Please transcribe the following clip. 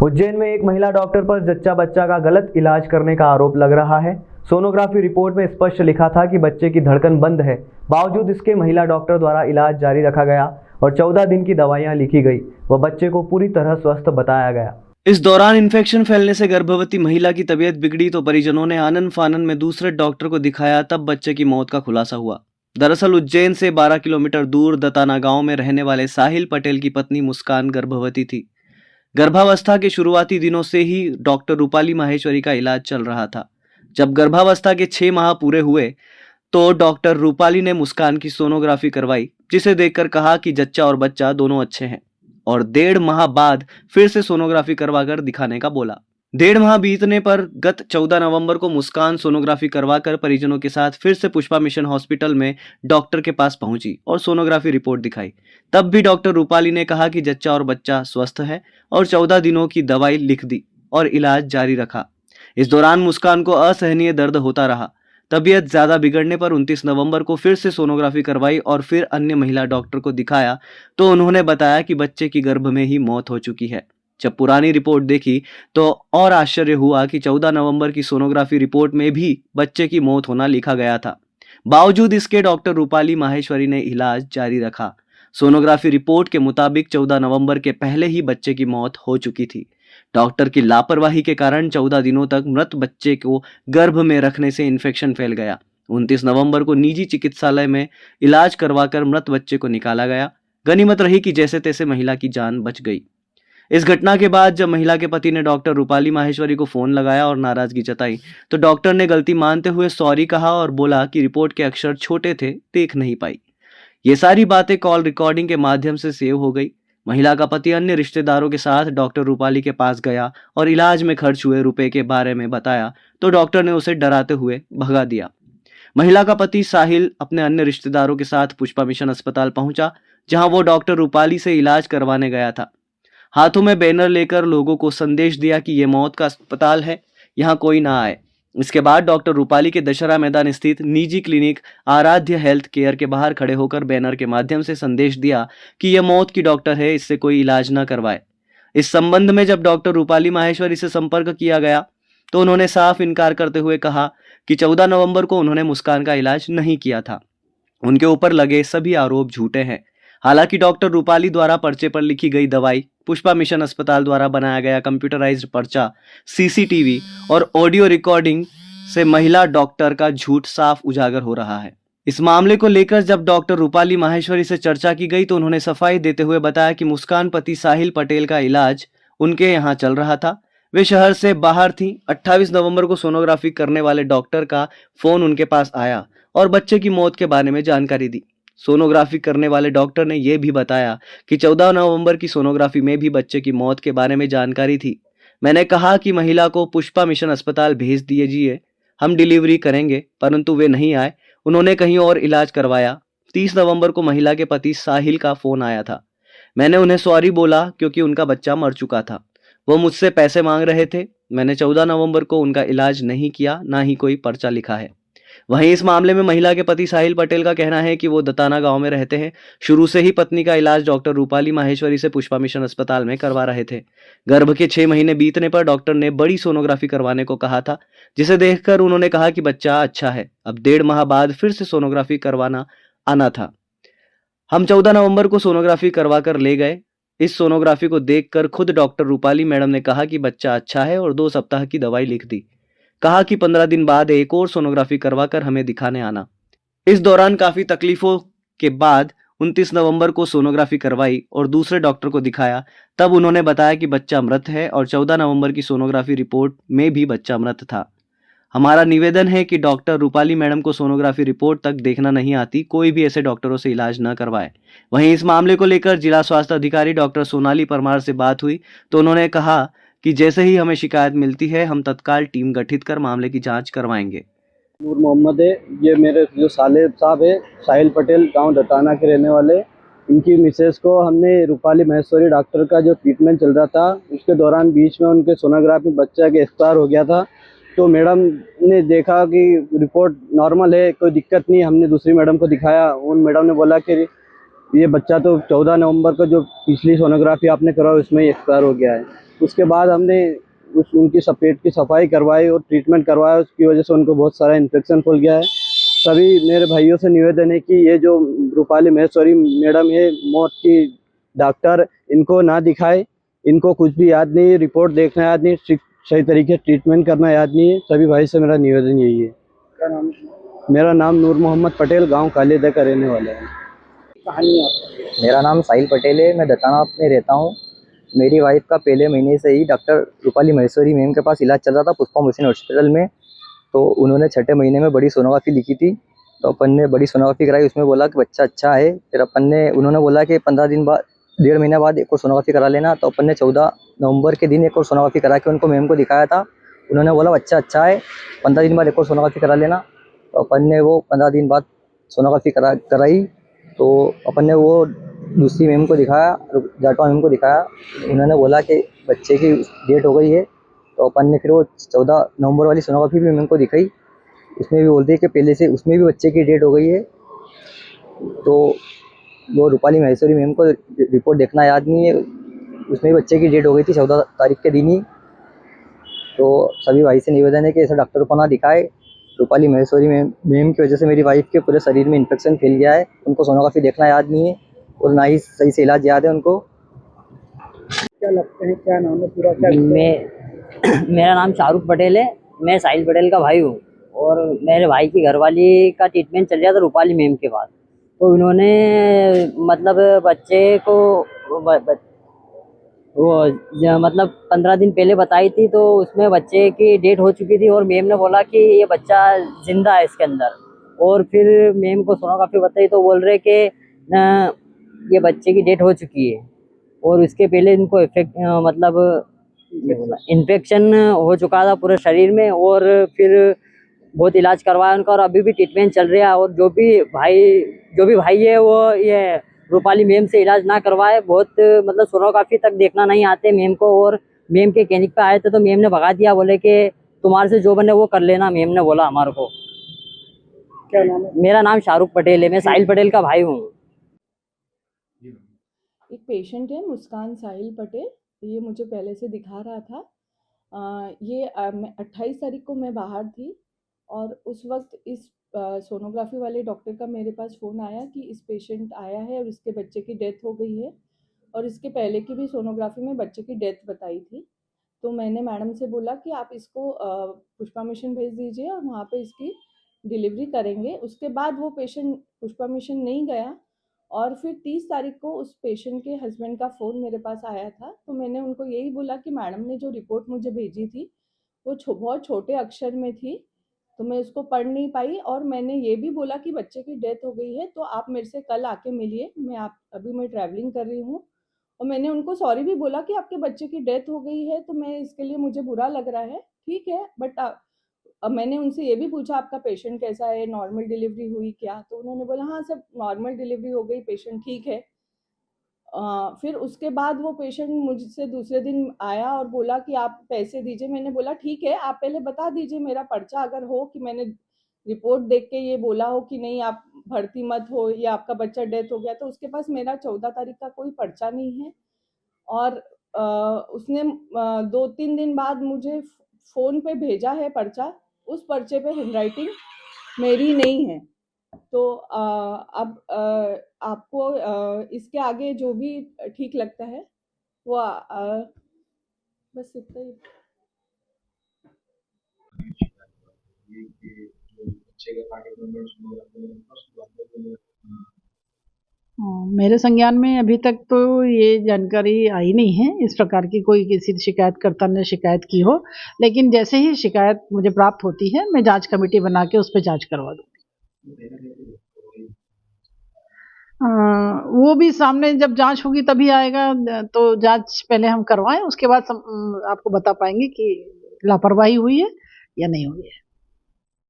उज्जैन में एक महिला डॉक्टर पर जच्चा बच्चा का गलत इलाज करने का आरोप लग रहा है। सोनोग्राफी रिपोर्ट में स्पष्ट लिखा था कि बच्चे की धड़कन बंद है। बावजूद इसके महिला डॉक्टर द्वारा इलाज जारी रखा गया और 14 दिन की दवाइयां लिखी गई व बच्चे को पूरी तरह स्वस्थ बताया गया। इस दौरान इन्फेक्शन फैलने से गर्भवती महिला की तबीयत बिगड़ी तो परिजनों ने आनन फानन में दूसरे डॉक्टर को दिखाया, तब बच्चे की मौत का खुलासा हुआ। दरअसल उज्जैन से 12 किलोमीटर दूर दताना गांव में रहने वाले साहिल पटेल की पत्नी मुस्कान गर्भवती थी। गर्भावस्था के शुरुआती दिनों से ही डॉक्टर रूपाली माहेश्वरी का इलाज चल रहा था। जब गर्भावस्था के 6 माह पूरे हुए तो डॉक्टर रूपाली ने मुस्कान की सोनोग्राफी करवाई, जिसे देखकर कहा कि जच्चा और बच्चा दोनों अच्छे हैं, और 1.5 माह बाद फिर से सोनोग्राफी करवाकर दिखाने का बोला। 1.5 माह बीतने पर गत 14 नवंबर को मुस्कान सोनोग्राफी करवाकर परिजनों के साथ फिर से पुष्पा मिशन हॉस्पिटल में डॉक्टर के पास पहुंची और सोनोग्राफी रिपोर्ट दिखाई। तब भी डॉक्टर रूपाली ने कहा कि जच्चा और बच्चा स्वस्थ है और 14 दिनों की दवाई लिख दी और इलाज जारी रखा। इस दौरान मुस्कान को असहनीय दर्द होता रहा। तबीयत ज्यादा बिगड़ने पर 29 नवंबर को फिर से सोनोग्राफी करवाई और फिर अन्य महिला डॉक्टर को दिखाया तो उन्होंने बताया कि बच्चे की गर्भ में ही मौत हो चुकी है। जब पुरानी रिपोर्ट देखी तो और आश्चर्य हुआ कि 14 नवंबर की सोनोग्राफी रिपोर्ट में भी बच्चे की मौत होना लिखा गया था। बावजूद इसके डॉक्टर रूपाली माहेश्वरी ने इलाज जारी रखा। सोनोग्राफी रिपोर्ट के मुताबिक 14 नवंबर के पहले ही बच्चे की मौत हो चुकी थी। डॉक्टर की लापरवाही के कारण 14 दिनों तक मृत बच्चे को गर्भ में रखने से इन्फेक्शन फैल गया। 29 नवंबर को निजी चिकित्सालय में इलाज करवाकर मृत बच्चे को निकाला गया। गनीमत रही कि जैसे तैसे महिला की जान बच गई। इस घटना के बाद जब महिला के पति ने डॉक्टर रूपाली माहेश्वरी को फोन लगाया और नाराजगी जताई तो डॉक्टर ने गलती मानते हुए सॉरी कहा और बोला कि रिपोर्ट के अक्षर छोटे थे, देख नहीं पाई। ये सारी बातें कॉल रिकॉर्डिंग के माध्यम से सेव हो गई। महिला का पति अन्य रिश्तेदारों के साथ डॉक्टर रूपाली के पास गया और इलाज में खर्च हुए रुपए के बारे में बताया तो डॉक्टर ने उसे डराते हुए भगा दिया। महिला का पति साहिल अपने अन्य रिश्तेदारों के साथ पुष्पा मिशन अस्पताल पहुंचा, जहां वो डॉक्टर रूपाली से इलाज करवाने गया था। हाथों में बैनर लेकर लोगों को संदेश दिया कि ये मौत का अस्पताल है, यहाँ कोई ना आए। इसके बाद डॉक्टर रूपाली के दशहरा मैदान स्थित निजी क्लिनिक आराध्य हेल्थ केयर के बाहर खड़े होकर बैनर के माध्यम से संदेश दिया कि यह मौत की डॉक्टर है, इससे कोई इलाज ना करवाए। इस संबंध में जब डॉक्टर रूपाली माहेश्वरी से संपर्क किया गया तो उन्होंने साफ इनकार करते हुए कहा कि 14 नवंबर को उन्होंने मुस्कान का इलाज नहीं किया था। उनके ऊपर लगे सभी आरोप झूठे हैं। हालांकि डॉक्टर रूपाली द्वारा पर्चे पर लिखी गई दवाई, पुष्पा मिशन अस्पताल द्वारा बनाया गया कंप्यूटराइज्ड पर्चा, सीसीटीवी और ऑडियो रिकॉर्डिंग से महिला डॉक्टर का झूठ साफ उजागर हो रहा है। इस मामले को लेकर जब डॉक्टर रूपाली माहेश्वरी से चर्चा की गई तो उन्होंने सफाई देते हुए बताया कि मुस्कान पति साहिल पटेल का इलाज उनके यहाँ चल रहा था। वे शहर से बाहर थी। 28 नवंबर को सोनोग्राफी करने वाले डॉक्टर का फोन उनके पास आया और बच्चे की मौत के बारे में जानकारी दी। सोनोग्राफी करने वाले डॉक्टर ने यह भी बताया कि 14 नवंबर की सोनोग्राफी में भी बच्चे की मौत के बारे में जानकारी थी। मैंने कहा कि महिला को पुष्पा मिशन अस्पताल भेज दीजिए, हम डिलीवरी करेंगे, परंतु वे नहीं आए। उन्होंने कहीं और इलाज करवाया। 30 नवंबर को महिला के पति साहिल का फोन आया था। मैंने उन्हें सॉरी बोला क्योंकि उनका बच्चा मर चुका था। वो मुझसे पैसे मांग रहे थे। मैंने 14 नवंबर को उनका इलाज नहीं किया, ना ही कोई पर्चा लिखा है। वहीं इस मामले में महिला के पति साहिल पटेल का कहना है कि वो दताना गांव में रहते हैं। शुरू से ही पत्नी का इलाज डॉक्टर रूपाली माहेश्वरी से पुष्पा मिशन अस्पताल में करवा रहे थे। गर्भ के 6 महीने बीतने पर डॉक्टर ने बड़ी सोनोग्राफी करवाने को कहा था, जिसे देखकर उन्होंने कहा कि बच्चा अच्छा है। अब 1.5 माह बाद फिर से सोनोग्राफी करवाना आना था। हम 14 नवंबर को सोनोग्राफी करवा कर ले गए। इस सोनोग्राफी को देखकर खुद डॉक्टर रूपाली मैडम ने कहा कि बच्चा अच्छा है और 2 सप्ताह की दवाई लिख दी। कहा कि 15 दिन बाद एक और सोनोग्राफी करवाकर हमें दिखाने आना। इस दौरान काफी तकलीफों के बाद 29 नवंबर को सोनोग्राफी करवाई और दूसरे डॉक्टर को दिखाया। तब उन्होंने बताया कि बच्चा मृत है और 14 नवंबर की सोनोग्राफी रिपोर्ट में भी बच्चा मृत था। हमारा निवेदन है कि डॉक्टर रूपाली मैडम को सोनोग्राफी रिपोर्ट तक देखना नहीं आती, कोई भी ऐसे डॉक्टरों से इलाज न करवाए। वहीं इस मामले को लेकर जिला स्वास्थ्य अधिकारी डॉक्टर सोनाली परमार से बात हुई तो उन्होंने कहा कि जैसे ही हमें शिकायत मिलती है हम तत्काल टीम गठित कर मामले की जांच करवाएंगे। नूर मोहम्मद है, ये मेरे जो साले साहब है साहिल पटेल, गांव दताना के रहने वाले। इनकी मिसेस को हमने रूपाली माहेश्वरी डॉक्टर का जो ट्रीटमेंट चल रहा था उसके दौरान बीच में उनके सोनोग्राफी बच्चा के एक्सपायर हो गया था। तो मैडम ने देखा कि रिपोर्ट नॉर्मल है, कोई दिक्कत नहीं। हमने दूसरी मैडम को दिखाया, उन मैडम ने बोला कि ये बच्चा तो 14 नवंबर को जो पिछली सोनोग्राफी आपने कराई उसमें ही एक्सपायर हो गया है। उसके बाद हमने उनकी पेट की सफाई करवाई और ट्रीटमेंट करवाया। उसकी वजह से उनको बहुत सारा इन्फेक्शन फैल गया है। सभी मेरे भाइयों से निवेदन है कि ये जो रूपाली महेश्वरी मैडम है मौत की डॉक्टर, इनको ना दिखाए। इनको कुछ भी याद नहीं है, रिपोर्ट देखना याद नहीं है, सही तरीके से ट्रीटमेंट करना याद नहीं है। सभी भाई से मेरा निवेदन यही है। क्या नाम है? मेरा नाम नूर मोहम्मद पटेल, गांव कालीदा का रहने वाला है। कहानी है आपकी? मेरा नाम साहिल पटेल है। मैं दताना में रहता हूँ। मेरी वाइफ का पहले महीने से ही डॉक्टर रूपाली महेश्वरी मैम के पास इलाज चल रहा था पुष्पा मिशन हॉस्पिटल में। तो उन्होंने छठे महीने में बड़ी सोनोग्राफी लिखी थी, तो अपन ने बड़ी सोनोग्राफी कराई। उसमें बोला कि बच्चा अच्छा है। फिर उन्होंने बोला कि 15 दिन बाद, 1.5 महीने बाद एक और सोनोग्राफी करा लेना। तो अपन ने 14 नवंबर के दिन एक और सोनोग्राफी करा के उनको मैम को दिखाया था। उन्होंने बोला बच्चा अच्छा है, 15 दिन बाद एक और सोनोग्राफी करा लेना। तो अपन ने वो 15 दिन बाद सोनोग्राफी कराई। तो अपन ने वो दूसरी मैम को दिखाया, जाटवा मैम को दिखाया। उन्होंने बोला कि बच्चे की डेट हो गई है। तो अपन ने फिर वो 14 नवंबर वाली सोनोग्राफी भी मैम को दिखाई। उसमें भी बोलते हैं कि पहले से उसमें भी बच्चे की डेट हो गई है। तो वो रूपाली महेश्वरी मैम को रिपोर्ट देखना याद नहीं है, उसमें भी बच्चे की डेट हो गई थी 14 तारीख के दिन ही। तो सभी भाई से निवेदन है कि ऐसा डॉक्टर को ना दिखाए। रूपाली महेश्वरी मैम की वजह से मेरी वाइफ के पूरे शरीर में इन्फेक्शन फैल गया है। उनको सोनोग्राफी देखना याद नहीं है और ना ही सही से इलाज याद है उनको। क्या लगता है, क्या नाम है पूरा? क्या मेरा नाम शाहरुख पटेल है। मैं साहिल पटेल का भाई हूँ और मेरे भाई की घरवाली का ट्रीटमेंट चल रहा था रूपाली मैम के पास। तो उन्होंने मतलब बच्चे को मतलब 15 दिन पहले बताई थी। तो उसमें बच्चे की डेट हो चुकी थी और मैम ने बोला कि ये बच्चा जिंदा है इसके अंदर। और फिर मैम को सोनोग्राफी बताई तो बोल रहे कि ये बच्चे की डेट हो चुकी है और उसके पहले इनको मतलब इन्फेक्शन हो चुका था पूरे शरीर में। और फिर बहुत इलाज करवाया उनका और अभी भी ट्रीटमेंट चल रहा है। और जो भी भाई है वो ये रूपाली मैम से इलाज ना करवाए। बहुत मतलब सोनोग्राफी तक देखना नहीं आते मैम को। और मैम के क्लिनिक पे आए थे तो मैम ने भगा दिया, बोले कि तुम्हारे से जो बने वो कर लेना। मैम ने बोला हमारे को। क्या नाम है? मेरा नाम शाहरुख पटेल है। मैं साहिल पटेल का भाई हूँ। एक पेशेंट है मुस्कान साहिल पटेल, ये मुझे पहले से दिखा रहा था। ये 28 तारीख को मैं बाहर थी और उस वक्त इस सोनोग्राफी वाले डॉक्टर का मेरे पास फ़ोन आया कि इस पेशेंट आया है और इसके बच्चे की डेथ हो गई है। और इसके पहले की भी सोनोग्राफी में बच्चे की डेथ बताई थी। तो मैंने मैडम से बोला कि आप इसको पुष्पा मिशन भेज दीजिए और वहाँ पे इसकी डिलीवरी करेंगे। उसके बाद वो पेशेंट पुष्पा मिशन नहीं गया और फिर 30 तारीख को उस पेशेंट के हस्बैंड का फ़ोन मेरे पास आया था। तो मैंने उनको यही बोला कि मैडम ने जो रिपोर्ट मुझे भेजी थी वो बहुत छोटे अक्षर में थी, तो मैं उसको पढ़ नहीं पाई। और मैंने ये भी बोला कि बच्चे की डेथ हो गई है तो आप मेरे से कल आके मिलिए, मैं ट्रैवलिंग कर रही हूँ। और मैंने उनको सॉरी भी बोला कि आपके बच्चे की डेथ हो गई है तो मैं इसके लिए मुझे बुरा लग रहा है, ठीक है। बट अब मैंने उनसे ये भी पूछा आपका पेशेंट कैसा है, नॉर्मल डिलीवरी हुई क्या? तो उन्होंने बोला हाँ सब नॉर्मल डिलीवरी हो गई, पेशेंट ठीक है। फिर उसके बाद वो पेशेंट मुझसे दूसरे दिन आया और बोला कि आप पैसे दीजिए। मैंने बोला ठीक है, आप पहले बता दीजिए मेरा पर्चा अगर हो कि मैंने रिपोर्ट देख के ये बोला हो कि नहीं आप भर्ती मत हो या आपका बच्चा डेथ हो गया। तो उसके पास मेरा 14 तारीख का कोई पर्चा नहीं है। और उसने 2-3 दिन बाद मुझे फ़ोन पे भेजा है पर्चा, उस पर्चे पे हैंडराइटिंग मेरी नहीं है। तो अब आपको इसके आगे जो भी ठीक लगता है वो बस इतना ही। मेरे संज्ञान में अभी तक तो ये जानकारी आई नहीं है, इस प्रकार की कोई किसी शिकायतकर्ता ने शिकायत की हो। लेकिन जैसे ही शिकायत मुझे प्राप्त होती है मैं जांच कमेटी बना के उस पर जांच करवा दूँगी। वो भी सामने जब जांच होगी तभी आएगा। तो जांच पहले हम करवाएं, उसके बाद आपको बता पाएंगे कि लापरवाही हुई है या नहीं हुई है।